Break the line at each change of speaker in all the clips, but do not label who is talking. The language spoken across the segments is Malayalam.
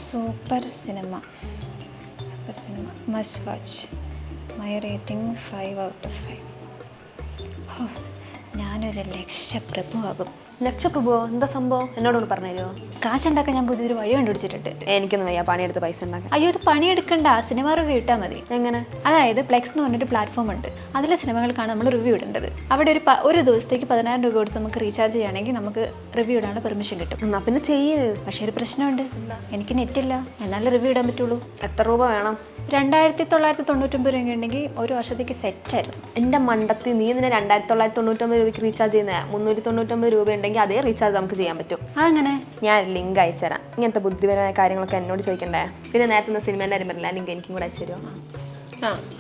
Super cinema must watch. My rating 5/5. ഞാനൊരു ലക്ഷപ്രഭുവാകും.
ലക്ഷപ്രഭുവോ? എന്താ സംഭവം? എന്നോടൊന്ന് പറഞ്ഞു തരുമോ?
കാശുണ്ടാക്കാൻ ഞാൻ പുതിയൊരു വഴി കണ്ടുപിടിച്ചിട്ടുണ്ട്.
എനിക്കൊന്നും വയ്യ പണിയെടുത്ത് പൈസ ഉണ്ടാക്കാൻ.
അയ്യോ, ഇത് പണിയെടുക്കണ്ട, സിനിമ റിവ്യൂ ഇട്ടാൽ മതി.
എങ്ങനെ?
അതായത് പ്ലെക്സ് എന്ന് പറഞ്ഞൊരു പ്ലാറ്റ്ഫോം ഉണ്ട്. അതിലെ സിനിമകൾക്കാണ് നമ്മൾ റിവ്യൂ ഇടേണ്ടത്. അവിടെ ഒരു ദിവസത്തേക്ക് 10,000 രൂപ കൊടുത്ത് നമുക്ക് റീചാർജ് ചെയ്യുകയാണെങ്കിൽ നമുക്ക് റിവ്യൂ ഇടാനുള്ള പെർമിഷൻ കിട്ടും.
എന്നാ പിന്നെ ചെയ്യ്.
പക്ഷേ ഒരു പ്രശ്നമുണ്ട്, എനിക്ക് നെറ്റില്ല, എന്നാലും റിവ്യൂ ഇടാൻ പറ്റുള്ളൂ.
എത്ര രൂപ വേണം?
2,999 രൂപ ഉണ്ടെങ്കിൽ ഒരു വർഷത്തേക്ക് സെറ്റായിരുന്നു.
എൻ്റെ മണ്ടത്തിൽ നീ ഇതിനെ 2,999 രൂപയ്ക്ക് റീചാർജ് ചെയ്യുന്നത് 399 രൂപ ഉണ്ടെങ്കിൽ അതേ റീചാർജ് നമുക്ക് ചെയ്യാൻ പറ്റും.
അതങ്ങനെ?
ഞാൻ ലിങ്ക് അയച്ചു തരാം. ഇങ്ങനത്തെ ബുദ്ധിപരമായ കാര്യങ്ങളൊക്കെ എന്നോട് ചോദിക്കണ്ടേ? പിന്നെ നേരത്തെ സിനിമേൻ്റെ കാര്യം പറഞ്ഞില്ല, ലിങ്ക് എനിക്കും കൂടെ അയച്ചു തരുമോ?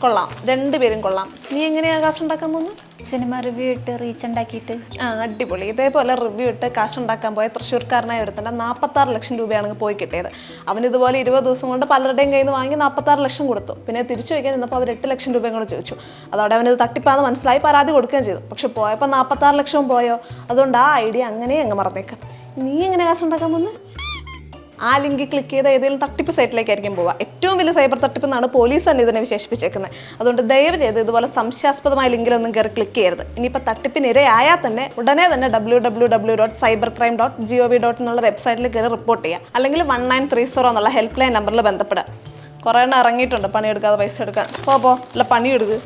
കൊള്ളാം, രണ്ടുപേരും കൊള്ളാം. നീ എങ്ങനെയാ കാശ് ഉണ്ടാക്കാൻ പോകുന്നു?
സിനിമ റിവ്യൂ ഇട്ട് റീച്ച് ഉണ്ടാക്കിയിട്ട്.
അടിപൊളി. ഇതേപോലെ റിവ്യൂ ഇട്ട് കാശുണ്ടാക്കാൻ പോയ തൃശ്ശൂർക്കാരനായ ഒരുത്തൻ്റെ 46 ലക്ഷം രൂപയാണ് പോയി കിട്ടിയത്. അവൻ ഇതുപോലെ 20 ദിവസം കൊണ്ട് പലരുടെയും കയ്യിൽ നിന്ന് വാങ്ങി 46 ലക്ഷം കൊടുത്തു. പിന്നെ തിരിച്ചു വയ്ക്കാൻ നിന്നപ്പോൾ അവർ 8 ലക്ഷം രൂപയും കൂടെ ചോദിച്ചു. അതോടെ അവനത് തട്ടിപ്പാന്ന് മനസ്സിലായി പരാതി കൊടുക്കുകയും ചെയ്തു. പക്ഷെ പോയപ്പോൾ 46 ലക്ഷവും പോയോ. അതുകൊണ്ട് ആ ഐഡിയ അങ്ങനെ അങ്ങ് മറന്നേക്കാം. നീ എങ്ങനെ കാശുണ്ടാക്കാൻ പോകുന്നത്? ആ ലിങ്ക് ക്ലിക്ക് ചെയ്ത് ഏതെങ്കിലും തട്ടിപ്പ് സൈറ്റിലേക്കായിരിക്കും പോവുക. ഏറ്റവും വലിയ സൈബർ തട്ടിപ്പ് എന്നാണ് പോലീസ് തന്നെ ഇതിനെ വിശേഷിപ്പിച്ചേക്കുന്നത്. അതുകൊണ്ട് ദയവ് ചെയ്ത് ഇതുപോലെ സംശയാസ്പദമായ ലിങ്കിലൊന്നും കയറി ക്ലിക്ക് ചെയ്യരുത്. ഇനിയിപ്പോൾ തട്ടിപ്പിനിരയായാൽ തന്നെ ഉടനെ തന്നെ www.cybercrime.gov.in എന്നുള്ള വെബ്സൈറ്റിൽ കയറി റിപ്പോർട്ട് ചെയ്യുക. അല്ലെങ്കിൽ 1930 എന്നുള്ള ഹെൽപ്പ് ലൈൻ നമ്പറിൽ ബന്ധപ്പെടുക. കുറേ എണ്ണം ഇറങ്ങിയിട്ടുണ്ട് പണിയെടുക്കാതെ പൈസ എടുക്കാൻ. പോ അല്ല പണിയെടുക്കുക.